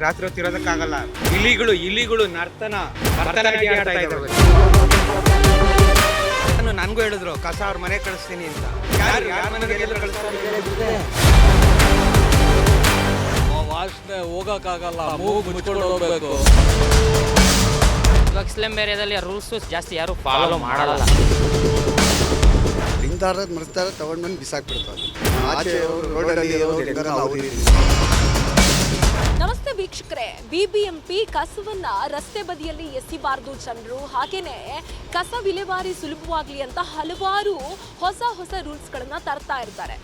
ರಾತ್ರಿ ಹೊತ್ತು ಇರೋದಕ್ಕಾಗಲ್ಲ. ಇಲಿಗಳು ಭರತನಾಟ್ಯ ಆಡ್ತಾ ಇದ್ದಾವೆ. ನನಗೂ ಹೇಳಿದ್ರು ಕಸ ಅವ್ರ ಮನೆ ಕಳಿಸ್ತೀನಿ ಅಂತ. ಯಾರ ಮನೆಗೆ ಕಳಿಸ್ತಾರೆ? ವಾಸನೆ ಹೋಗಕ್ಕಾಗಲ್ಲ, ಮೂಗು ಮುಚ್ಕೊಂಡು ಹೋಗ್ಬೇಕು. ಇವಾಗ ಸ್ಲಮ್ ಏರಿಯಾದಲ್ಲಿ ರೂಲ್ಸ್ ಜಾಸ್ತಿ ಯಾರು ಫಾಲೋ ಮಾಡಲ್ಲ. ನಿಂತಾರ ಮರ್ತಾರೆ ತಗೊಂಡು ಬಂದು ಬಿಸಾಕ್ಬಿಡ್ತಾರೆ. ನಮಸ್ತೆ ವೀಕ್ಷಕರೇ, ಬಿಬಿಎಂಪಿ ಕಸವನ್ನ ರಸ್ತೆ ಬದಿಯಲ್ಲಿ ಎಸಿಬಾರದು ಜನರು, ಹಾಗೇನೆ ಕಸ ವಿಲೇವಾರಿ ಸುಲಭವಾಗ್ಲಿ ಅಂತ ಹಲವಾರು ಹೊಸ ರೂಲ್ಸ್ಗಳನ್ನ ತರ್ತಾ ಇರ್ತಾರೆ.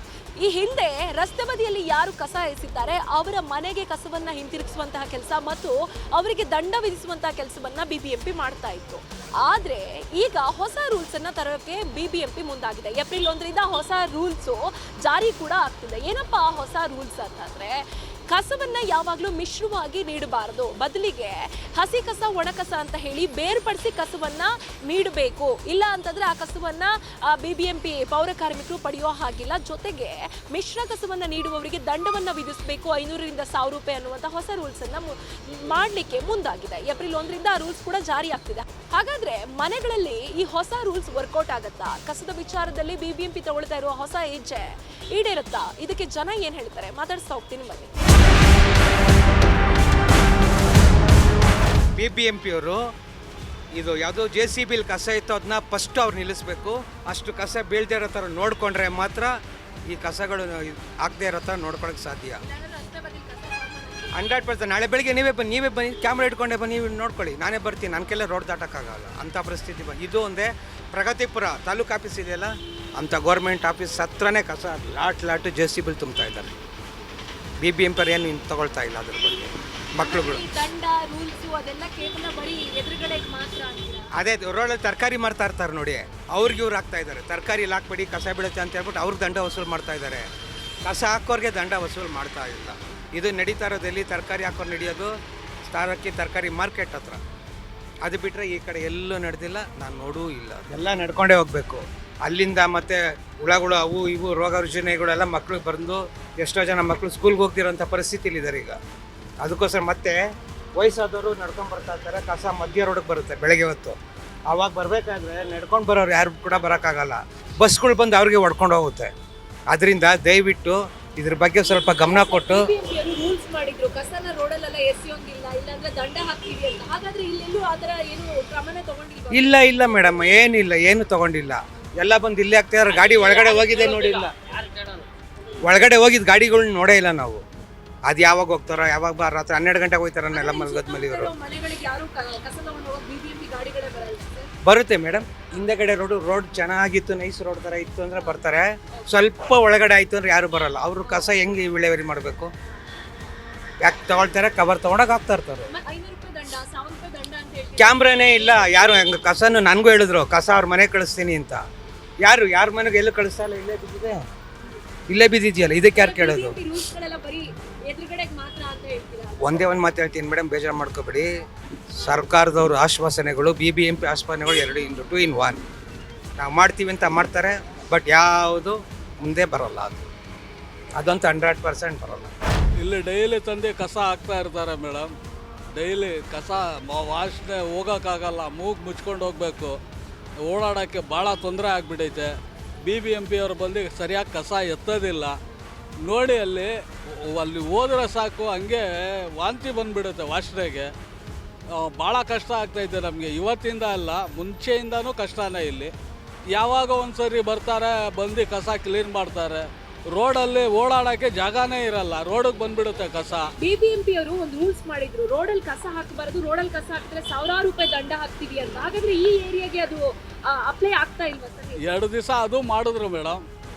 ಈ ಹಿಂದೆ ರಸ್ತೆ ಬದಿಯಲ್ಲಿ ಯಾರು ಕಸ ಎಸಿದ್ದಾರೆ ಅವರ ಮನೆಗೆ ಕಸವನ್ನ ಹಿಂತಿರುಗಿಸುವಂತಹ ಕೆಲಸ ಮತ್ತು ಅವರಿಗೆ ದಂಡ ವಿಧಿಸುವಂತಹ ಕೆಲಸವನ್ನ ಬಿಬಿಎಂಪಿ ಮಾಡ್ತಾ ಇತ್ತು. ಆದ್ರೆ ಈಗ ಹೊಸ ರೂಲ್ಸ್ ಅನ್ನ ತರೋಕೆ ಬಿಬಿಎಂಪಿ ಮುಂದಾಗಿದೆ. ಏಪ್ರಿಲ್ 1ರಿಂದ ಹೊಸ ರೂಲ್ಸ್ ಜಾರಿ ಕೂಡ ಆಗ್ತಿದೆ. ಏನಪ್ಪಾ ಹೊಸ ರೂಲ್ಸ್ ಅಂತಂದ್ರೆ, ಕಸವನ್ನ ಯಾವಾಗಲೂ ಮಿಶ್ರವಾಗಿ ನೀಡಬಾರದು, ಬದಲಿಗೆ ಹಸಿ ಕಸ ಒಣ ಕಸ ಅಂತ ಹೇಳಿ ಬೇರ್ಪಡಿಸಿ ಕಸವನ್ನ ನೀಡಬೇಕು. ಇಲ್ಲ ಅಂತಂದ್ರೆ ಆ ಕಸವನ್ನ ಬಿಬಿಎಂಪಿ ಪೌರ ಕಾರ್ಮಿಕರು ಪಡೆಯೋ ಹಾಗಿಲ್ಲ. ಜೊತೆಗೆ ಮಿಶ್ರ ಕಸವನ್ನ ನೀಡುವವರಿಗೆ ದಂಡವನ್ನ ವಿಧಿಸಬೇಕು, 500ರಿಂದ 1000 ರೂಪಾಯಿ ಅನ್ನುವಂಥ ಹೊಸ ರೂಲ್ಸ್ ಅನ್ನ ಮಾಡಲಿಕ್ಕೆ ಮುಂದಾಗಿದೆ. ಏಪ್ರಿಲ್ 1ರಿಂದ ಆ ರೂಲ್ಸ್ ಕೂಡ ಜಾರಿ ಆಗ್ತಿದೆ. ಹಾಗಾದ್ರೆ ಮನೆಗಳಲ್ಲಿ ಈ ಹೊಸ ರೂಲ್ಸ್ ವರ್ಕೌಟ್ ಆಗತ್ತಾ? ಕಸದ ವಿಚಾರದಲ್ಲಿ ಬಿಬಿಎಂಪಿ ತಗೊಳ್ತಾ ಇರುವ ಹೊಸ ಹೆಜ್ಜೆ ಈಡೇರುತ್ತಾ? ಇದಕ್ಕೆ ಜನ ಏನ್ ಹೇಳ್ತಾರೆ ಮಾತಾಡ್ಸ್ತಾ ಹೋಗ್ತೀನಿ, ಬನ್ನಿ. BBMP ಅವರು ಇದು ಯಾವುದೋ JCB ಕಸ ಇತ್ತು ಅದನ್ನ ಫಸ್ಟ್ ಅವ್ರು ನಿಲ್ಲಿಸಬೇಕು. ಅಷ್ಟು ಕಸ ಬೀಳ್ದೇ ಇರೋ ಥರ ನೋಡಿಕೊಂಡ್ರೆ ಮಾತ್ರ ಈ ಕಸಗಳು ಆಗದೆ ಇರೋ ಥರ ನೋಡ್ಕೊಳಕ್ಕೆ ಸಾಧ್ಯ. 100%. ನಾಳೆ ಬೆಳಿಗ್ಗೆ ನೀವೇ ಬನ್ನಿ, ಕ್ಯಾಮ್ರಾ ಇಟ್ಕೊಂಡೆ ಬನ್ನಿ, ನೀವು ನೋಡ್ಕೊಳ್ಳಿ. ನಾನೇ ಬರ್ತೀನಿ, ನನ್ನ ಕೆಲ ರೋಡ್ ದಾಟೋಕ್ಕಾಗಲ್ಲ ಅಂಥ ಪರಿಸ್ಥಿತಿ ಇದು ಒಂದೇ. ಪ್ರಗತಿಪುರ ತಾಲೂಕು ಆಫೀಸ್ ಇದೆಯಲ್ಲ, ಅಂಥ ಗೌರ್ಮೆಂಟ್ ಆಫೀಸ್ ಹತ್ರನೇ ಕಸ ಲಾಟು JCB ತುಂಬ್ತಾ ಇದ್ದಾರೆ. BBMP ಏನು ತಗೊಳ್ತಾ ಇಲ್ಲ ಅದ್ರ ಬಗ್ಗೆ. ಮಕ್ಕಳುಗಳು ಅದೇ ರೋಡಲ್ಲಿ ತರಕಾರಿ ಮಾರ್ತಾ ಇರ್ತಾರೆ ನೋಡಿ, ಅವ್ರಿಗೆ ಇವ್ರು ಹಾಕ್ತಾ ಇದ್ದಾರೆ. ತರಕಾರಿ ಇಲ್ಲಿ ಹಾಕ್ಬೇಡಿ, ಕಸ ಬೀಳುತ್ತೆ ಅಂತ ಹೇಳ್ಬಿಟ್ಟು ಅವ್ರಿಗೆ ದಂಡ ವಸೂಲು ಮಾಡ್ತಾ ಇದ್ದಾರೆ. ಕಸ ಹಾಕೋರಿಗೆ ದಂಡ ವಸೂಲು ಮಾಡ್ತಾ ಇಲ್ಲ. ಇದು ನಡೀತಾ ಇರೋದಲ್ಲಿ ತರಕಾರಿ ಹಾಕೋರು ನಡೆಯೋದು ಸ್ಥಾನಕ್ಕೆ ತರಕಾರಿ ಮಾರ್ಕೆಟ್ ಹತ್ರ. ಅದು ಬಿಟ್ಟರೆ ಈ ಕಡೆ ಎಲ್ಲೂ ನಡೆದಿಲ್ಲ, ನಾನು ನೋಡೂ ಇಲ್ಲ. ಎಲ್ಲ ನಡ್ಕೊಂಡೇ ಹೋಗಬೇಕು. ಅಲ್ಲಿಂದ ಮತ್ತೆ ಹುಳಗಳು ಅವು ಇವು ರೋಗ ರುಜಿನಗಳೆಲ್ಲ ಮಕ್ಳಿಗೆ ಬಂದು ಎಷ್ಟೋ ಜನ ಮಕ್ಕಳು ಸ್ಕೂಲ್ಗೆ ಹೋಗ್ತಿರೋಂಥ ಪರಿಸ್ಥಿತಿಲಿದ್ದಾರೆ ಈಗ. ಅದಕ್ಕೋಸ್ಕರ ಮತ್ತೆ ವಯಸ್ಸಾದವರು ನಡ್ಕೊಂಡು ಬರ್ತಾ ಇರ್ತಾರೆ. ಕಸ ಮಧ್ಯ ರೋಡಿಗೆ ಬರುತ್ತೆ ಬೆಳಗ್ಗೆ ಹೊತ್ತು. ಆವಾಗ ಬರಬೇಕಾದ್ರೆ ನಡ್ಕೊಂಡು ಬರೋರು ಯಾರು ಕೂಡ ಬರೋಕ್ಕಾಗಲ್ಲ. ಬಸ್ಗಳು ಬಂದು ಅವ್ರಿಗೆ ಹೊಡ್ಕೊಂಡು ಹೋಗುತ್ತೆ. ಅದರಿಂದ ದಯವಿಟ್ಟು ಇದ್ರ ಬಗ್ಗೆ ಸ್ವಲ್ಪ ಗಮನ ಕೊಟ್ಟು ರೂಲ್ಸ್ ಮಾಡಿದ್ರು, ಕಸನ ರೋಡಲ್ಲೆಲ್ಲ ಎಸೆಯೋಂಗಿಲ್ಲ, ಇಲ್ಲಾಂದ್ರೆ ದಂಡ ಹಾಕ್ತೀವಿ ಅಂತ. ಹಾಗಾದ್ರೆ ಇಲ್ಲೆಲ್ಲೂ ಆ ಥರ ಏನು ಕ್ರಮನೇ ತಗೊಂಡಿಲ್ಲ? ಇಲ್ಲ ಮೇಡಮ್, ಏನು ತಗೊಂಡಿಲ್ಲ. ಎಲ್ಲ ಬಂದು ಇಲ್ಲೇ ಆಗ್ತಿದಾರೆ. ಗಾಡಿ ಒಳಗಡೆ ಹೋಗಿದೆ ನೋಡಿಲ್ಲ, ಒಳಗಡೆ ಹೋಗಿದ್ದು ಗಾಡಿಗಳ್ನ ನೋಡೇ ಇಲ್ಲ ನಾವು. ಅದು ಯಾವಾಗ ಹೋಗ್ತಾರೋ, ಯಾವಾಗ ರಾತ್ರಿ 12 ಗಂಟೆಗೆ ಹೋಗ್ತಾರನ್ನೆಲ್ಲ ಮಲಗದ್ಮೇಲೆ ಇವರು ಬರುತ್ತೆ ಮೇಡಮ್. ಹಿಂದೆಗಡೆ ರೋಡ್ ಚೆನ್ನಾಗಿತ್ತು, ನೈಸ್ ರೋಡ್ ಥರ ಇತ್ತು ಅಂದರೆ ಬರ್ತಾರೆ. ಸ್ವಲ್ಪ ಒಳಗಡೆ ಆಯಿತು ಅಂದರೆ ಯಾರು ಬರೋಲ್ಲ. ಅವರು ಕಸ ಹೆಂಗೆ ವಿಲೇವಾರಿ ಮಾಡಬೇಕು? ಯಾಕೆ ತಗೊಳ್ತಾರೆ? ಕವರ್ ತೊಗೊಂಡಾಗ ಹಾಕ್ತಾ ಇರ್ತಾರೆ. ಕ್ಯಾಮ್ರಾನೇ ಇಲ್ಲ. ಯಾರು ಹಂಗೆ ಕಸನು ನನಗೂ ಹೇಳಿದ್ರು ಕಸ ಅವ್ರ ಮನೆ ಕಳಿಸ್ತೀನಿ ಅಂತ. ಯಾರ ಮನೆಗೆ ಎಲ್ಲೂ ಕಳಿಸ್ತಾ ಇಲ್ಲ. ಇಲ್ಲೇ ಬಿದ್ದಿದೆಯಲ್ಲ, ಇದಕ್ಕೆ ಯಾರು ಕೇಳೋದು? ಒಂದೇ ಒಂದು ಮಾತು ಹೇಳ್ತೀನಿ ಮೇಡಮ್, ಬೇಜಾರು ಮಾಡ್ಕೋಬೇಡಿ. ಸರ್ಕಾರದವ್ರ ಆಶ್ವಾಸನೆಗಳು, BBMP ಆಶ್ವಾಸನೆಗಳು 2 in 1. ನಾವು ಮಾಡ್ತೀವಿ ಅಂತ ಮಾಡ್ತಾರೆ, ಬಟ್ ಯಾವುದು ಮುಂದೆ ಬರೋಲ್ಲ. ಅದಂತೂ 100% ಬರೋಲ್ಲ. ಇಲ್ಲಿ ಡೈಲಿ ತಂದೆ ಕಸ ಹಾಕ್ತಾ ಇರ್ತಾರೆ ಮೇಡಮ್. ಡೈಲಿ ಕಸ ವಾಸನೆ ಹೋಗೋಕ್ಕಾಗಲ್ಲ, ಮೂಗು ಮುಚ್ಕೊಂಡು ಹೋಗ್ಬೇಕು. ಓಡಾಡೋಕ್ಕೆ ಭಾಳ ತೊಂದರೆ ಆಗಿಬಿಟ್ಟೈತೆ. BBMP ಅವರು ಬಂದು ಸರಿಯಾಗಿ ಕಸ ಎತ್ತೋದಿಲ್ಲ ನೋಡಿ. ಅಲ್ಲಿ ಹೋದ್ರೆ ಸಾಕು, ಹಂಗೆ ವಾಂತಿ ಬಂದುಬಿಡುತ್ತೆ ವಾಸನೆಗೆ. ಭಾಳ ಕಷ್ಟ ಆಗ್ತಾಯಿದೆ ನಮಗೆ. ಇವತ್ತಿಂದ ಅಲ್ಲ, ಮುಂಚೆಯಿಂದನೂ ಕಷ್ಟನೇ. ಇಲ್ಲಿ ಯಾವಾಗ ಒಂದು ಸರಿ ಬರ್ತಾರೆ, ಬಂದು ಕಸ ಕ್ಲೀನ್ ಮಾಡ್ತಾರೆ. ರೋಡಲ್ಲಿ ಓಡಾಡೋಕ್ಕೆ ಜಾಗನೇ ಇರಲ್ಲ, ರೋಡಿಗೆ ಬಂದ್ಬಿಡುತ್ತೆ ಕಸ. BBMP ಅವರು ಒಂದು ರೂಲ್ಸ್ ಮಾಡಿದ್ರು, ರೋಡಲ್ಲಿ ಕಸ ಹಾಕಬಾರದು, ರೋಡಲ್ಲಿ ಕಸ ಹಾಕಿದ್ರೆ 1000 ರೂಪಾಯಿ ದಂಡ ಹಾಕ್ತೀವಿ ಅಂತ. ಹಾಗಾದ್ರೆ ಈ ಏರಿಯಾಗೆ ಅದು ಅಪ್ಲೈ ಆಗ್ತಾ ಇಲ್ವಾ ಸರ್? 2 ದಿವಸ ಅದು ಮಾಡಿದ್ರು ಮೇಡಮ್,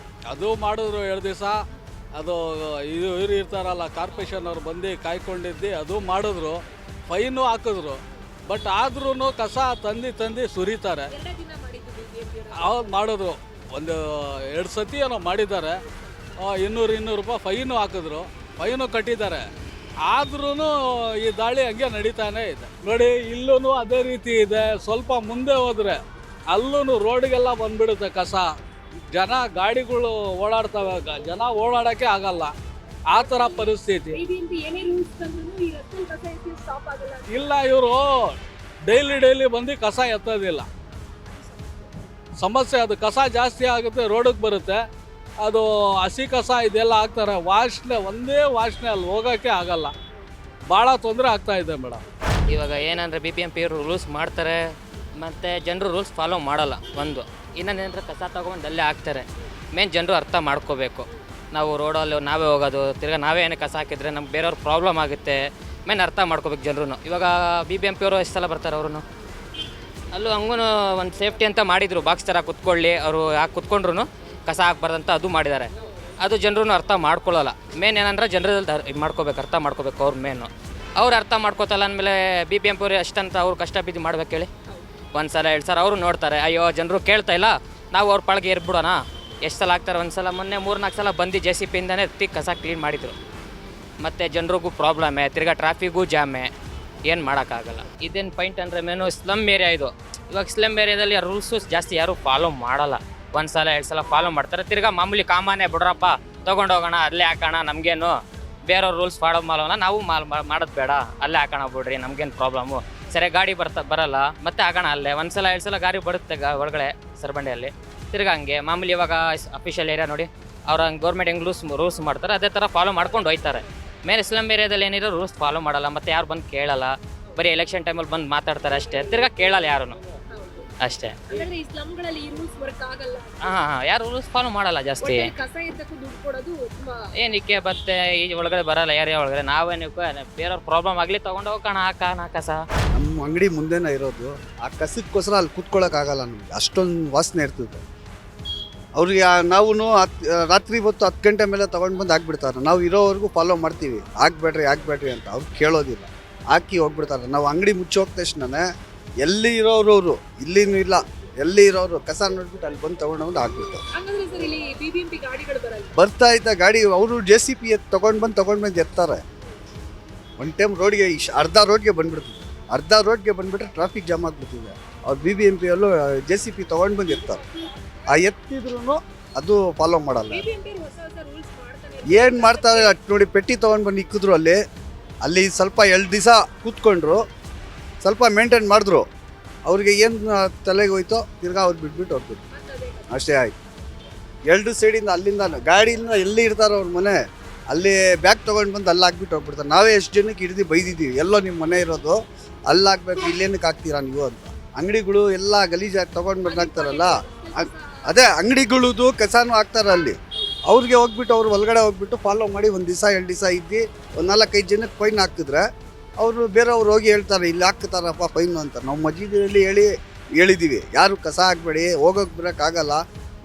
ಅದು ಮಾಡಿದ್ರು 2 ದಿವಸ. ಅದು ಇವ್ರು ಇರ್ತಾರಲ್ಲ ಕಾರ್ಪೊರೇಷನ್ ಅವ್ರು ಬಂದು ಕಾಯ್ಕೊಂಡಿದ್ದು, ಅದು ಮಾಡಿದ್ರು, ಫೈನು ಹಾಕಿದ್ರು. ಬಟ್ ಆದ್ರೂ ಕಸ ತಂದು ಸುರಿತಾರೆ. ಅವ್ರು ಮಾಡಿದ್ರು, ಒಂದು 2 ಸತಿ ಏನೋ ಮಾಡಿದ್ದಾರೆ. 200 ರೂಪಾಯಿ ಫೈನು ಹಾಕಿದ್ರು, ಫೈನು ಕಟ್ಟಿದ್ದಾರೆ. ಆದ್ರೂ ಈ ದಾಳಿ ಹಂಗೆ ನಡೀತಾನೆ ಇದೆ ನೋಡಿ. ಇಲ್ಲೂ ಅದೇ ರೀತಿ ಇದೆ. ಸ್ವಲ್ಪ ಮುಂದೆ ಹೋದರೆ ಅಲ್ಲೂ ರೋಡಿಗೆಲ್ಲ ಬಂದ್ಬಿಡುತ್ತೆ ಕಸ. ಜನ ಗಾಡಿಗಳು ಓಡಾಡ್ತವೆ, ಜನ ಓಡಾಡೋಕ್ಕೆ ಆಗಲ್ಲ. ಆ ಥರ ಪರಿಸ್ಥಿತಿ. ಬಿಬಿಎಂಪಿ ಏನೇ ರೂಲ್ಸ್ ತಂದ್ರೂ ಈ ರಸ್ತೆ ಕಸ ಎತ್ತಿ ಸ್ಟಾಪ್ ಆಗಲ್ಲ. ಇಲ್ಲ, ಇವರು ಡೈಲಿ ಬಂದು ಕಸ ಎತ್ತೋದಿಲ್ಲ. ಸಮಸ್ಯೆ ಅದು. ಕಸ ಜಾಸ್ತಿ ಆಗುತ್ತೆ, ರೋಡಿಗೆ ಬರುತ್ತೆ. ಅದು ಹಸಿ ಕಸ ಇದೆಲ್ಲ ಹಾಕ್ತಾರೆ. ಒಂದೇ ವಾಸನೆ ಅಲ್ಲಿ ಹೋಗೋಕ್ಕೆ ಆಗಲ್ಲ. ಭಾಳ ತೊಂದರೆ ಆಗ್ತಾಯಿದೆ ಮೇಡಮ್. ಇವಾಗ ಏನಂದರೆ BBMP ಅವರು ರೂಲ್ಸ್ ಮಾಡ್ತಾರೆ ಮತ್ತು ಜನರು ರೂಲ್ಸ್ ಫಾಲೋ ಮಾಡಲ್ಲ. ಒಂದು ಇನ್ನೊಂದೇನಂದ್ರೆ ಕಸ ತೊಗೊಂಡು ಅಲ್ಲೇ ಹಾಕ್ತಾರೆ. ಮೇನ್ ಜನರು ಅರ್ಥ ಮಾಡ್ಕೋಬೇಕು. ನಾವು ರೋಡಲ್ಲಿ ನಾವೇ ಹೋಗೋದು, ತಿರ್ಗಿ ನಾವೇ ಏನೇ ಕಸ ಹಾಕಿದ್ರೆ ನಮ್ಗೆ ಬೇರೆಯವ್ರ ಪ್ರಾಬ್ಲಮ್ ಆಗುತ್ತೆ. ಮೇನ್ ಅರ್ಥ ಮಾಡ್ಕೋಬೇಕು ಜನರು. ಇವಾಗ BBMP ಅವರು ಎಷ್ಟು ಸಲ ಬರ್ತಾರೆ ಅವರು. ಅಲ್ಲೂ ಹಂಗೂ ಒಂದು ಸೇಫ್ಟಿ ಅಂತ ಮಾಡಿದರು, ಬಾಕ್ಸ್ ಥರ ಕುತ್ಕೊಳ್ಳಿ, ಅವರು ಯಾಕೆ ಕುತ್ಕೊಂಡ್ರು ಕಸ ಹಾಕ್ಬಾರ್ದಂತ ಅದು ಮಾಡಿದ್ದಾರೆ. ಅದು ಜನರು ಅರ್ಥ ಮಾಡ್ಕೊಳ್ಳಲ್ಲ. ಮೇನ್ ಏನಂದ್ರೆ ಜನರಲ್ಲಿ ಇದು ಮಾಡ್ಕೋಬೇಕು, ಅರ್ಥ ಮಾಡ್ಕೋಬೇಕು ಅವ್ರ ಮೇನು. ಅವ್ರು ಅರ್ಥ ಮಾಡ್ಕೋತಲ್ಲ ಅಂದಮೇಲೆ BBMP ಅವರು ಅಷ್ಟಂತ ಅವ್ರು ಕಷ್ಟ ಬಿದ್ದು ಮಾಡ್ಬೇಕು ಹೇಳಿ. ಒಂದು ಸಲ 2 ಸಲ ಅವರು ನೋಡ್ತಾರೆ, ಅಯ್ಯೋ ಜನರು ಕೇಳ್ತಾ ಇಲ್ಲ, ನಾವು ಅವ್ರ ಪಾಳಿಗೆ ಏರ್ಬಿಡೋಣ. ಎಷ್ಟು ಸಲ ಆಗ್ತಾರೆ, ಒಂದು ಸಲ ಮೊನ್ನೆ 3-4 ಸಲ ಬಂದು JCPಯಿಂದನೇ ಕಸ ಕ್ಲೀನ್ ಮಾಡಿದರು. ಮತ್ತು ಜನರಿಗೂ ಪ್ರಾಬ್ಲಮ್ಮೆ, ತಿರ್ಗಾ ಟ್ರಾಫಿಕ್ಗೂ ಜಾಮೆ, ಏನು ಮಾಡೋಕ್ಕಾಗಲ್ಲ. ಇದೇನು ಪಾಯಿಂಟ್ ಅಂದರೆ ಮೇನು ಸ್ಲಮ್ ಏರಿಯಾ ಇದು. ಇವಾಗ ಸ್ಲಮ್ ಏರಿಯಾದಲ್ಲಿ ರೂಲ್ಸು ಜಾಸ್ತಿ ಯಾರೂ ಫಾಲೋ ಮಾಡಲ್ಲ. 1 ಸಲ 2 ಸಲ ಫಾಲೋ ಮಾಡ್ತಾರೆ. ತಿರ್ಗಾ ಮಾಮೂಲಿ ಕಾಮಾನೆ ಬಿಡ್ರಪ್ಪ, ತೊಗೊಂಡೋಗೋಣ, ಅಲ್ಲೇ ಹಾಕೋಣ, ನಮಗೇನು ಬೇರೆಯವ್ರ ರೂಲ್ಸ್ ಫಾಲೋ ಮಾಡೋಣ, ನಾವು ಮಾಡೋದು ಬೇಡ, ಅಲ್ಲೇ ಹಾಕೋಣ ಬಿಡ್ರಿ, ನಮಗೇನು ಪ್ರಾಬ್ಲಮ್ಮು. ಸರಿ ಗಾಡಿ ಬರಲ್ಲ, ಮತ್ತೆ ಹಾಕೋಣ ಅಲ್ಲೇ. 1 ಸಲ 2 ಸಲ ಗಾಡಿ ಬರುತ್ತೆ ಒಳಗಡೆ ಸರಬಂಡಿಯಲ್ಲಿ. ತಿರ್ಗಾ ಹಂಗೆ ಮಾಮೂಲಿ ಇವಾಗ ಅಫಿಷಿಯಲ್ ಏರಿಯಾ ನೋಡಿ, ಅವ್ರು ಹಂಗೆ ಗೌರ್ಮೆಂಟ್ ಹೆಂಗೆ ರೂಲ್ಸ್ ಮಾಡ್ತಾರೆ ಅದೇ ಥರ ಫಾಲೋ ಮಾಡ್ಕೊಂಡು ಹೋಯ್ತಾರೆ. ಮೇಲೆ ಸ್ಲಮ್ ಏರಿಯಾದಲ್ಲಿ ಏನಿರೋ ರೂಲ್ಸ್ ಫಾಲೋ ಮಾಡಲ್ಲ, ಮತ್ತು ಯಾರು ಬಂದು ಕೇಳಲ್ಲ. ಬರೀ ಎಲೆಕ್ಷನ್ ಟೈಮಲ್ಲಿ ಬಂದು ಮಾತಾಡ್ತಾರೆ ಅಷ್ಟೇ, ತಿರ್ಗಾ ಕೇಳಲ್ಲ ಯಾರೂ ಅಷ್ಟೇ. ಹಾಂ, ಯಾರು ರೂಲ್ಸ್ ಫಾಲೋ ಮಾಡಲ್ಲ ಜಾಸ್ತಿ. ಏನಕ್ಕೆ ಮತ್ತೆ ಈ ಒಳಗಡೆ ಬರಲ್ಲ ಏರಿಯಾ ಒಳಗಡೆ. ನಾವೇನಕ್ಕೆ ಬೇರೆಯವ್ರ ಪ್ರಾಬ್ಲಮ್ ಆಗಲಿ ತೊಗೊಂಡು ಹೋಗೋಣ, ಹಾಕೋಣ ಕಸ. ನಮ್ಮ ಅಂಗಡಿ ಮುಂದೆನೇ ಇರೋದು. ಆ ಕಸಕ್ಕೋಸ್ಕರ ಅಲ್ಲಿ ಕೂತ್ಕೊಳ್ಳೋಕ್ಕಾಗಲ್ಲ ನಮಗೆ, ಅಷ್ಟೊಂದು ವಾಸನೆ ಇರ್ತದೆ. ಅವ್ರಿಗೆ ನಾವು ರಾತ್ರಿ ಹೊತ್ತು 10 ಗಂಟೆ ಮೇಲೆ ತೊಗೊಂಡು ಬಂದು ಹಾಕ್ಬಿಡ್ತಾರೆ. ನಾವು ಇರೋವರೆಗೂ ಫಾಲೋ ಮಾಡ್ತೀವಿ, ಹಾಕ್ಬೇಡ್ರಿ ಅಂತ. ಅವ್ರು ಕೇಳೋದಿಲ್ಲ, ಹಾಕಿ ಹೋಗ್ಬಿಡ್ತಾರೆ. ನಾವು ಅಂಗಡಿ ಮುಚ್ಚಿ ಹೋಗ್ದ ತಕ್ಷಣ ಎಲ್ಲಿ ಇರೋರು ಅವರು, ಇಲ್ಲಿನೂ ಇಲ್ಲ, ಎಲ್ಲಿ ಇರೋರು ಕಸ ನೋಡ್ಬಿಟ್ಟು ಅಲ್ಲಿ ಬಂದು ತೊಗೊಂಡು ಹಾಕ್ಬಿಡ್ತಾರೆ. ಬರ್ತಾ ಇದ್ದ ಗಾಡಿ ಅವರು JCP ತೊಗೊಂಡು ಬಂದು ಎತ್ತಾರೆ. ಒಂದು ಟೈಮ್ ರೋಡ್ಗೆ ಅರ್ಧ ರೋಡ್ಗೆ ಬಂದ್ಬಿಟ್ರೆ ಟ್ರಾಫಿಕ್ ಜಾಮ್ ಆಗಿಬಿಡ್ತಿದೆ. ಅವ್ರು BBMP ಯಲ್ಲೂ JCP ತೊಗೊಂಡು ಬಂದು ಎತ್ತಾರೆ. ಆ ಎತ್ತಿದ್ರು ಅದು ಫಾಲೋ ಮಾಡಲ್ಲ. ಏನು ಮಾಡ್ತಾರೆ ನೋಡಿ, ಪೆಟ್ಟಿ ತೊಗೊಂಡು ಬಂದು ಇಕ್ಕಿದ್ರು. ಅಲ್ಲಿ ಸ್ವಲ್ಪ 2 ದಿವಸ ಕೂತ್ಕೊಂಡ್ರು, ಸ್ವಲ್ಪ ಮೇಂಟೈನ್ ಮಾಡಿದ್ರು. ಅವ್ರಿಗೆ ಏನು ತಲೆಗೆ ಹೋಯ್ತೋ ತಿರ್ಗಾ ಅವ್ರು ಬಿಟ್ಬಿಟ್ಟು ಹೋಗ್ಬಿಟ್ಟು ಅಷ್ಟೇ ಆಯ್ತು. 2 ಸೈಡಿಂದ ಅಲ್ಲಿಂದ ಗಾಡಿಯಿಂದ ಎಲ್ಲಿ ಇರ್ತಾರೋ ಅವ್ರ ಮನೆ, ಅಲ್ಲಿ ಬ್ಯಾಗ್ ತೊಗೊಂಡು ಬಂದು ಅಲ್ಲಿ ಹಾಕ್ಬಿಟ್ಟು ಹೋಗ್ಬಿಡ್ತಾರೆ. ನಾವೇ ಎಷ್ಟು ಜನಕ್ಕೆ ಹಿಡಿದು ಬೈದಿದ್ದೀವಿ, ಎಲ್ಲೋ ನಿಮ್ಮ ಮನೆ ಇರೋದು ಅಲ್ಲಿ ಹಾಕ್ಬೇಕು, ಇಲ್ಲೇನಕ್ಕೆ ಹಾಕ್ತೀರಾ ನೀವು ಅಂತ. ಅಂಗಡಿಗಳು ಎಲ್ಲ ಗಲೀಜಾಗಿ ತೊಗೊಂಡು ಬಂದು ಹಾಕ್ತಾರಲ್ಲ, ಅದೇ ಅಂಗಡಿಗಳದು ಕಸಾನು ಹಾಕ್ತಾರೆ ಅಲ್ಲಿ. ಅವ್ರಿಗೆ ಹೋಗ್ಬಿಟ್ಟು ಅವ್ರು ಒಳಗಡೆ ಹೋಗ್ಬಿಟ್ಟು ಫಾಲೋ ಮಾಡಿ 1 ದಿವಸ 2 ದಿವಸ ಇದ್ದು ಒಂದು 4-5 ಜನಕ್ಕೆ ಫೈನ್ ಹಾಕಿದ್ರೆ ಅವರು ಬೇರೆಯವ್ರು ಹೋಗಿ ಹೇಳ್ತಾರೆ ಇಲ್ಲಿ ಹಾಕ್ತಾರಪ್ಪ ಫೈನು ಅಂತ. ನಾವು ಮಜೀದಿಯಲ್ಲಿ ಹೇಳಿದ್ದೀವಿ, ಯಾರು ಕಸ ಹಾಕ್ಬೇಡಿ, ಹೋಗೋಕೆ ಬರೋಕ್ಕಾಗಲ್ಲ,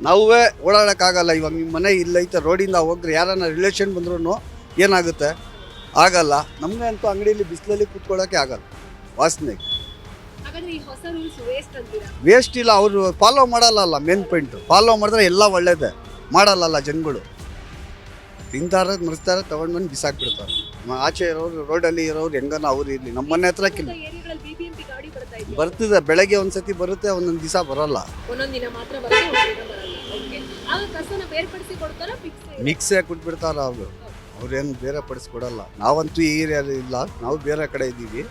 ನಾವೇ ಓಡಾಡೋಕ್ಕಾಗಲ್ಲ. ಇವಾಗ ನಿಮ್ಮ ಮನೆ ಇಲ್ಲೈತೆ, ರೋಡಿಂದ ಹೋಗ್ರೆ ಯಾರನ್ನ ರಿಲೇಷನ್ ಬಂದ್ರೂ ಏನಾಗುತ್ತೆ, ಆಗಲ್ಲ. ನಮಗೆ ಅಂತೂ ಅಂಗಡಿಯಲ್ಲಿ ಬಿಸಿಲಲ್ಲಿ ಕೂತ್ಕೊಳ್ಳೋಕ್ಕೆ ಆಗಲ್ಲ, ವಾಸನೆಗೆ. ವೇಸ್ಟ್ ಇಲ್ಲ, ಅವರು ಫಾಲೋ ಮಾಡಲ್ಲ. ಮೇನ್ ಪಾಯಿಂಟು ಫಾಲೋ ಮಾಡಿದ್ರೆ ಎಲ್ಲ ಒಳ್ಳೇದೇ, ಮಾಡಲ್ಲ ಜನಗಳು. ತಿಂತಾರೆ, ಮರಿಸ್ತಾರೆ, ತೊಗೊಂಡು ಬಂದು ಬಿಸಾಕ್ಬಿಡ್ತಾರೆ. ಆಚೆ ಇರೋರು, ರೋಡಲ್ಲಿ ಇರೋರು ಹೆಂಗನ ಅವ್ರು ಇರಲಿ, ನಮ್ಮ ಮನೆ ಹತ್ರ ಬರ್ತಿದೆ. ಬೆಳಗ್ಗೆ ಒಂದ್ಸತಿ ಬರುತ್ತೆ, ಒಂದೊಂದು ದಿವಸ ಬರಲ್ಲ. ಮಿಕ್ಸೇ ಕೊಟ್ಬಿಡ್ತಾರ ಅವ್ರೇನು ಬೇರೆ ಪಡಿಸ್ಕೊಡಲ್ಲ. ನಾವಂತೂ ಈ ಏರಿಯಾದಲ್ಲಿ ಇಲ್ಲ, ನಾವು ಬೇರೆ ಕಡೆ ಇದ್ದೀವಿ.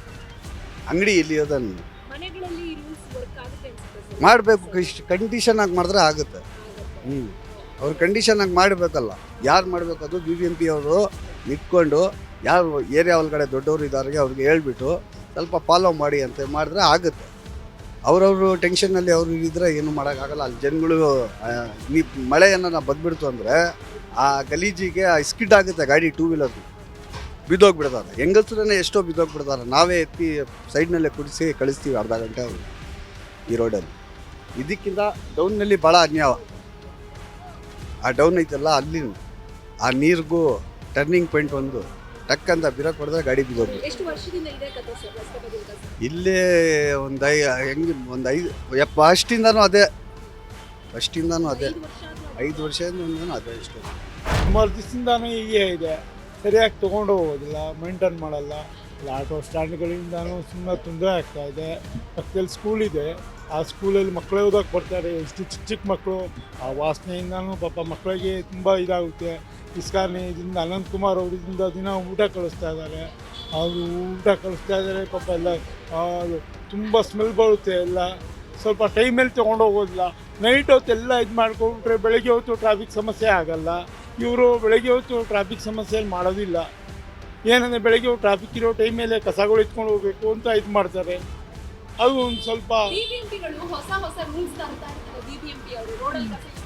ಅಂಗಡಿ ಇಲ್ಲಿ ಅದನ್ನು ಮಾಡಬೇಕು, ಕಂಡೀಷನ್ ಆಗಿ ಮಾಡಿದ್ರೆ ಆಗುತ್ತೆ. ಅವ್ರು ಕಂಡೀಷನ್ ಆಗಿ ಮಾಡಬೇಕಲ್ಲ. ಯಾರು ಮಾಡಬೇಕು, ಅದು BBMP ಅವರು ನಿಂತ್ಕೊಂಡು ಯಾರು ಏರಿಯಾ ಒಳಗಡೆ ದೊಡ್ಡವರು ಇದ್ದಾರೆ ಅವ್ರಿಗೆ ಹೇಳ್ಬಿಟ್ಟು ಸ್ವಲ್ಪ ಫಾಲೋ ಮಾಡಿ ಅಂತ ಮಾಡಿದ್ರೆ ಆಗುತ್ತೆ. ಅವ್ರವರು ಟೆನ್ಷನ್ನಲ್ಲಿ ಅವರು ಇದ್ದರೆ ಏನು ಮಾಡೋಕ್ಕಾಗಲ್ಲ. ಅಲ್ಲಿ ಜನಗಳು ಮಳೆಯನ್ನು ಬಂದ್ಬಿಡ್ತು ಅಂದರೆ ಆ ಗಲೀಜಿಗೆ ಸ್ಕಿಡ್ ಆಗುತ್ತೆ ಗಾಡಿ, 2 ವೀಲರ್ ಬಿದ್ದೋಗ್ಬಿಡ್ತಾರೆ. ಹೆಂಗಸ್ರೇ ಎಷ್ಟೋ ಬಿದ್ದೋಗ್ಬಿಡ್ತಾರೆ. ನಾವೇ ಎತ್ತಿ ಸೈಡ್ನಲ್ಲೇ ಕುಡಿಸಿ ಕಳಿಸ್ತೀವಿ ಅರ್ಧ ಗಂಟೆ ಅವರು ಈ ರೋಡಲ್ಲಿ. ಇದಕ್ಕಿಂತ ಡೌನ್ನಲ್ಲಿ ಭಾಳ ಅನ್ಯಾಯ. ಆ ಡೌನ್ ಐತಲ್ಲ, ಅಲ್ಲಿ ಆ ನೀರಿಗೂ ಟರ್ನಿಂಗ್ ಪಾಯಿಂಟ್ ಒಂದು ಟಕ್ ಅಂತ ಬಿರಕ್ ಹೊಡೆದ್ರೆ ಗಾಡಿ ಬಿದ್ದೋಗ್ಬಿಟ್ಟು. ಇಲ್ಲೇ ಒಂದು 5 ಅಷ್ಟಿಂದನೂ ಅದೇ 5 ವರ್ಷದಿಂದ ಅದೇ ಇಷ್ಟು. ಸುಮಾರು ದಿವಸದಿಂದಾನು ಹೀಗೆ ಇದೆ. ಸರಿಯಾಗಿ ತೊಗೊಂಡು ಹೋಗೋದಿಲ್ಲ, ಮೇಂಟೈನ್ ಮಾಡಲ್ಲ. ಆಟೋ ಸ್ಟ್ಯಾಂಡ್ಗಳಿಂದನೂ ಸುಮ್ಮನೆ ತೊಂದರೆ ಆಗ್ತಾ ಇದೆ. ಪಕ್ಕದಲ್ಲಿ ಸ್ಕೂಲ್ ಇದೆ, ಆ ಸ್ಕೂಲಲ್ಲಿ ಮಕ್ಕಳೇ ಓದೋಕೆ ಬರ್ತಾರೆ, ಎಷ್ಟು ಚಿಕ್ಕ ಮಕ್ಕಳು. ಆ ವಾಸನೆಯಿಂದನೂ ಪಾಪ ಮಕ್ಕಳಿಗೆ ತುಂಬ ಇದಾಗುತ್ತೆ. ಇಸ್ಕಾನಿ ಇದರಿಂದ ಅನಂತಕುಮಾರ್ ಅವರಿಂದ ದಿನ ಊಟ ಕಳಿಸ್ತಾ ಇದ್ದಾರೆ. ಅವರು ಊಟ ಕಳಿಸ್ತಾ ಇದ್ದಾರೆ ಪಾಪ ಎಲ್ಲ. ಅದು ತುಂಬ ಸ್ಮೆಲ್ ಬರುತ್ತೆ ಎಲ್ಲ. ಸ್ವಲ್ಪ ಟೈಮಲ್ಲಿ ತೊಗೊಂಡೋಗೋದಿಲ್ಲ. ನೈಟ್ ಹೊತ್ತೆಲ್ಲ ಇದು ಮಾಡ್ಕೊಂಡ್ಬಿಟ್ರೆ ಬೆಳಗ್ಗೆ ಹೊತ್ತು ಟ್ರಾಫಿಕ್ ಸಮಸ್ಯೆ ಆಗಲ್ಲ. ಇವರು ಬೆಳಗ್ಗೆ ಹೊತ್ತು ಟ್ರಾಫಿಕ್ ಸಮಸ್ಯೆ ಮಾಡೋದಿಲ್ಲ. ಏನಂದರೆ ಬೆಳಗ್ಗೆ ಟ್ರಾಫಿಕ್ ಇರೋ ಟೈಮಲ್ಲೇ ಕಸಗಳು ಎತ್ಕೊಂಡು ಹೋಗ್ಬೇಕು ಅಂತ ಇದು ಮಾಡ್ತಾರೆ. ಅದು ಒಂದು ಸ್ವಲ್ಪ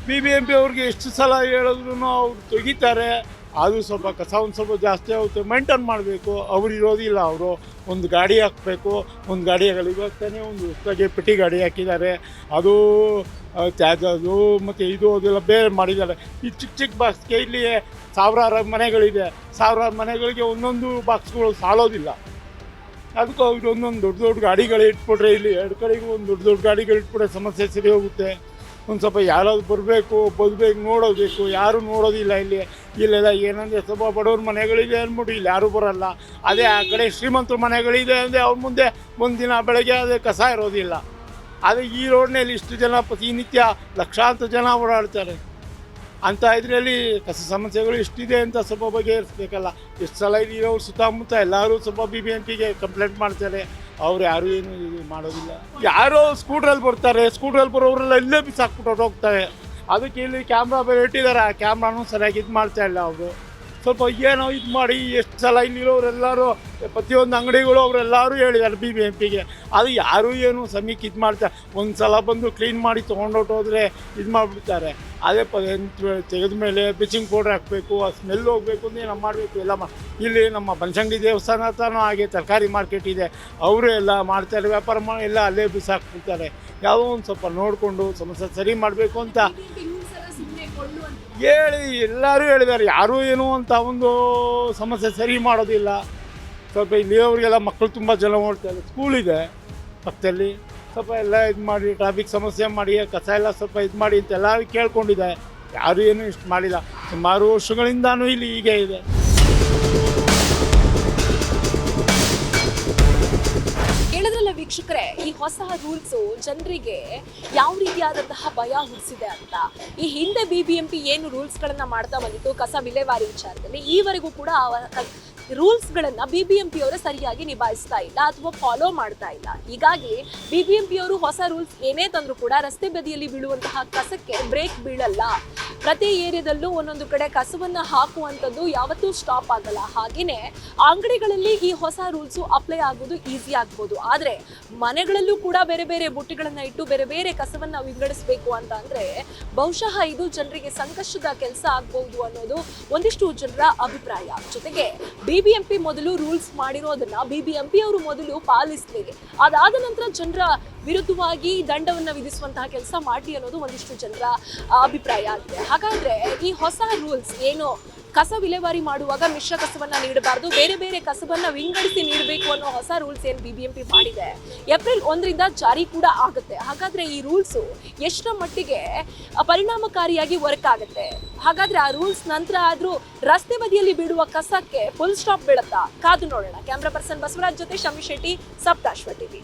BBMP ಅವ್ರಿಗೆ ಎಷ್ಟು ಸಲ ಹೇಳಿದ್ರು ಅವ್ರು ತೆಗಿತಾರೆ. ಅದು ಸ್ವಲ್ಪ ಕಸ ಒಂದು ಸ್ವಲ್ಪ ಜಾಸ್ತಿ ಆಗುತ್ತೆ. ಮೇಂಟೈನ್ ಮಾಡಬೇಕು. ಅವ್ರು ಇರೋದಿಲ್ಲ. ಅವರು ಒಂದು ಗಾಡಿ ಹಾಕಬೇಕು. ಒಂದು ಗಾಡಿ ಆಗಲ್ಲ. ಇವಾಗ ತಾನೇ ಒಂದು ಹೊಸದಾಗಿ ಪೆಟ್ಟಿ ಗಾಡಿ ಹಾಕಿದ್ದಾರೆ. ಅದು ತ್ಯಾಜ್ಯದು ಮತ್ತು ಇದು ಅದೆಲ್ಲ ಬೇರೆ ಮಾಡಿದ್ದಾರೆ. ಈ ಚಿಕ್ಕ ಚಿಕ್ಕ ಬಾಕ್ಸ್ಗೆ ಇಲ್ಲಿ ಸಾವಿರಾರು ಮನೆಗಳಿದೆ. ಸಾವಿರಾರು ಮನೆಗಳಿಗೆ ಒಂದೊಂದು ಬಾಕ್ಸ್ಗಳು ಸಾಲೋದಿಲ್ಲ. ಅದಕ್ಕೆ ಅವ್ರು ಒಂದೊಂದು ದೊಡ್ಡ ದೊಡ್ಡ ಗಾಡಿಗಳು ಇಟ್ಬಿಟ್ರೆ ಇಲ್ಲಿ ಎರಡು ಕಡೆಗೂ ಒಂದು ದೊಡ್ಡ ದೊಡ್ಡ ಗಾಡಿಗಳು ಇಟ್ಬಿಟ್ರೆ ಸಮಸ್ಯೆ ಸರಿ ಹೋಗುತ್ತೆ. ಒಂದು ಸ್ವಲ್ಪ ಯಾರಾದ್ರು ಬರಬೇಕು ಬದುಬೇಕು ನೋಡೋಬೇಕು. ಯಾರೂ ನೋಡೋದಿಲ್ಲ ಇಲ್ಲಿ. ಇಲ್ಲೆಲ್ಲ ಏನಂದರೆ ಸ್ವಲ್ಪ ಬಡವ್ರ ಮನೆಗಳಿದೆ ಅಂದ್ಬಿಟ್ಟು ಇಲ್ಲಿ ಯಾರೂ ಬರೋಲ್ಲ. ಅದೇ ಆ ಕಡೆ ಶ್ರೀಮಂತರ ಮನೆಗಳಿದೆ ಅಂದರೆ ಅವ್ರ ಮುಂದೆ ಒಂದಿನ ಬೆಳಗ್ಗೆ ಅದೇ ಕಸ ಇರೋದಿಲ್ಲ. ಅದೇ ಈ ರೋಡ್ನಲ್ಲಿ ಇಷ್ಟು ಜನ ಪ್ರತಿನಿತ್ಯ ಲಕ್ಷಾಂತರ ಜನ ಓಡಾಡ್ತಾರೆ. ಅಂಥ ಇದರಲ್ಲಿ ಕಸ ಸಮಸ್ಯೆಗಳು ಇಷ್ಟಿದೆ ಅಂತ ಸ್ವಲ್ಪ ಬಗೆಹರಿಸ್ಬೇಕಲ್ಲ. ಎಷ್ಟು ಸಲ ಇರೋರು ಸುತ್ತಮುತ್ತ ಎಲ್ಲರೂ ಸ್ವಲ್ಪ BBMPಗೆ ಕಂಪ್ಲೇಂಟ್ ಮಾಡ್ತಾರೆ. ಅವ್ರು ಯಾರೂ ಏನು ಇದು ಮಾಡೋದಿಲ್ಲ. ಯಾರೋ ಸ್ಕೂಟ್ರಲ್ಲಿ ಬರ್ತಾರೆ. ಸ್ಕೂಟ್ರಲ್ಲಿ ಬರೋರೆಲ್ಲ ಇಲ್ಲೇ ಬಿಸಾಕ್ಬಿಟ್ಟು ಹೋಗ್ತಾರೆ. ಅದಕ್ಕೆ ಇಲ್ಲಿ ಕ್ಯಾಮ್ರಾ ಬೇರೆ ಇಟ್ಟಿದ್ದಾರೆ. ಆ ಕ್ಯಾಮ್ರಾನು ಸರಿಯಾಗಿ ಇದು ಮಾಡ್ತಾಯಿಲ್ಲ ಅವರು. ಸ್ವಲ್ಪ ಏನೋ ಇದು ಮಾಡಿ ಎಷ್ಟು ಸಲ ಇಲ್ಲಿರೋರೆಲ್ಲರೂ ಪ್ರತಿಯೊಂದು ಅಂಗಡಿಗಳು ಅವರೆಲ್ಲರೂ ಹೇಳಿದ್ದಾರೆ BBMPಗೆ. ಅದು ಯಾರೂ ಏನು ಸಮಯಕ್ಕೆ ಇದು ಮಾಡ್ತಾರೆ. ಒಂದು ಸಲ ಬಂದು ಕ್ಲೀನ್ ಮಾಡಿ ತೊಗೊಂಡೋಟೋದ್ರೆ ಇದು ಮಾಡಿಬಿಡ್ತಾರೆ. ಅದೇ ತೆಗೆದ ಮೇಲೆ ಬ್ಲೀಚಿಂಗ್ ಪೌಡ್ರ್ ಹಾಕಬೇಕು. ಆ ಸ್ಮೆಲ್ ಹೋಗಬೇಕು ಅಂದರೆ ನಾವು ಮಾಡಬೇಕು ಎಲ್ಲ ಇಲ್ಲಿ ನಮ್ಮ ಬನಶಂಕರಿ ದೇವಸ್ಥಾನ ಹತ್ರನೂ ಹಾಗೆ ತರಕಾರಿ ಮಾರ್ಕೆಟ್ ಇದೆ. ಅವರು ಎಲ್ಲ ಮಾಡ್ತಾರೆ. ವ್ಯಾಪಾರ ಮಾಡಿ ಎಲ್ಲ ಅಲ್ಲೇ ಬಿಸಾಕ್ಬಿಡ್ತಾರೆ. ಯಾವುದೋ ಒಂದು ಸ್ವಲ್ಪ ನೋಡಿಕೊಂಡು ಸಮಸ್ಯೆ ಸರಿ ಮಾಡಬೇಕು ಅಂತ ಹೇಳಿ ಎಲ್ಲರೂ ಹೇಳಿದ್ದಾರೆ. ಯಾರೂ ಏನೋ ಅಂತ ಒಂದು ಸಮಸ್ಯೆ ಸರಿ ಮಾಡೋದಿಲ್ಲ. ಸ್ವಲ್ಪ ಇಲ್ಲಿಯವರಿಗೆಲ್ಲ ಮಕ್ಕಳು ತುಂಬ ಜನ ಓಡ್ತಾರೆ. ಸ್ಕೂಲಿದೆ ಪಕ್ಕದಲ್ಲಿ. ಸ್ವಲ್ಪ ಎಲ್ಲ ಇದು ಮಾಡಿ ಟ್ರಾಫಿಕ್ ಸಮಸ್ಯೆ ಮಾಡಿ ಕಸ ಎಲ್ಲ ಸ್ವಲ್ಪ ಇದು ಮಾಡಿ ಅಂತ ಎಲ್ಲರೂ ಕೇಳ್ಕೊಂಡಿದೆ. ಯಾರೂ ಏನೂ ಇಷ್ಟು ಮಾಡಿಲ್ಲ. ಸುಮಾರು ವರ್ಷಗಳಿಂದನೂ ಇಲ್ಲಿ ಹೀಗೆ ಇದೆ. ಕೇಳಿದ್ರಲ್ಲ ವೀಕ್ಷಕರೇ, ಈ ಹೊಸ ರೂಲ್ಸು ಜನರಿಗೆ ಯಾವ ರೀತಿಯಾದಂತಹ ಭಯ ಹುಟ್ಟಿಸಿದೆ ಅಂತ. ಈ ಹಿಂದೆ BBMP ಏನು ರೂಲ್ಸ್ಗಳನ್ನ ಮಾಡ್ತಾ ಬಂದಿತ್ತು ಕಸ ವಿಲೇವಾರಿ ವಿಚಾರದಲ್ಲಿ, ಈವರೆಗೂ ಕೂಡ ರೂಲ್ಸ್ಗಳನ್ನು BBMP ಅವರು ಸರಿಯಾಗಿ ನಿಭಾಯಿಸ್ತಾ ಇಲ್ಲ ಅಥವಾ ಫಾಲೋ ಮಾಡ್ತಾ ಇಲ್ಲ. ಹೀಗಾಗಿ BBMP ಅವರು ಹೊಸ ರೂಲ್ಸ್ ಏನೇ ತಂದರೂ ಕೂಡ ರಸ್ತೆ ಬದಿಯಲ್ಲಿ ಬೀಳುವಂತಹ ಕಸಕ್ಕೆ ಬ್ರೇಕ್ ಬೀಳಲ್ಲ. ಪ್ರತಿ ಏರಿಯಾದಲ್ಲೂ ಒಂದೊಂದು ಕಡೆ ಕಸವನ್ನು ಹಾಕುವಂಥದ್ದು ಯಾವತ್ತೂ ಸ್ಟಾಪ್ ಆಗಲ್ಲ. ಹಾಗೆಯೇ ಅಂಗಡಿಗಳಲ್ಲಿ ಈ ಹೊಸ ರೂಲ್ಸು ಅಪ್ಲೈ ಆಗೋದು ಈಸಿ ಆಗ್ಬೋದು. ಆದರೆ ಮನೆಗಳಲ್ಲೂ ಕೂಡ ಬೇರೆ ಬೇರೆ ಬುಟ್ಟಿಗಳನ್ನು ಇಟ್ಟು ಬೇರೆ ಬೇರೆ ಕಸವನ್ನು ವಿಂಗಡಿಸಬೇಕು ಅಂತ ಅಂದರೆ ಬಹುಶಃ ಇದು ಜನರಿಗೆ ಸಂಕಷ್ಟದ ಕೆಲಸ ಆಗ್ಬೋದು ಅನ್ನೋದು ಒಂದಿಷ್ಟು ಜನರ ಅಭಿಪ್ರಾಯ. ಜೊತೆಗೆ BBMP ಮೊದಲು ರೂಲ್ಸ್ ಮಾಡಿರೋದನ್ನ BBMP ಅವರು ಮೊದಲು ಪಾಲಿಸಲಿ, ಅದಾದ ನಂತರ ಜನರ ವಿರುದ್ಧವಾಗಿ ದಂಡವನ್ನು ವಿಧಿಸುವಂತಹ ಕೆಲಸ ಮಾಡಿ ಅನ್ನೋದು ಒಂದಿಷ್ಟು ಜನರ ಅಭಿಪ್ರಾಯ ಆಗಿದೆ. ಹಾಗಾದ್ರೆ ಈ ಹೊಸ ರೂಲ್ಸ್ ಏನು ಕಸ ವಿಲೇವಾರಿ ಮಾಡುವಾಗ ಮಿಶ್ರ ಕಸವನ್ನ ನೀಡಬಾರದು, ಬೇರೆ ಬೇರೆ ಕಸವನ್ನ ವಿಂಗಡಿಸಿ ನೀಡಬೇಕು ಅನ್ನೋ ಹೊಸ ರೂಲ್ಸ್ ಏನು BBMP ಮಾಡಿದೆ, ಏಪ್ರಿಲ್ 1ರಿಂದ ಜಾರಿ ಕೂಡ ಆಗುತ್ತೆ. ಹಾಗಾದ್ರೆ ಈ ರೂಲ್ಸು ಎಷ್ಟರ ಮಟ್ಟಿಗೆ ಪರಿಣಾಮಕಾರಿಯಾಗಿ ವರ್ಕ್ ಆಗುತ್ತೆ? ಹಾಗಾದ್ರೆ ಆ ರೂಲ್ಸ್ ನಂತರ ಆದ್ರೂ ರಸ್ತೆ ಬದಿಯಲ್ಲಿ ಬಿಡುವ ಕಸಕ್ಕೆ ಫುಲ್ ಸ್ಟಾಪ್ ಬೀಳುತ್ತಾ? ಕಾದು ನೋಡೋಣ. ಕ್ಯಾಮ್ರಾ ಪರ್ಸನ್ ಬಸವರಾಜ್ ಜೊತೆ ಶಮಿ ಶೆಟ್ಟಿ, ಸಪ್ತಾಶ್ವ ಟಿವಿ.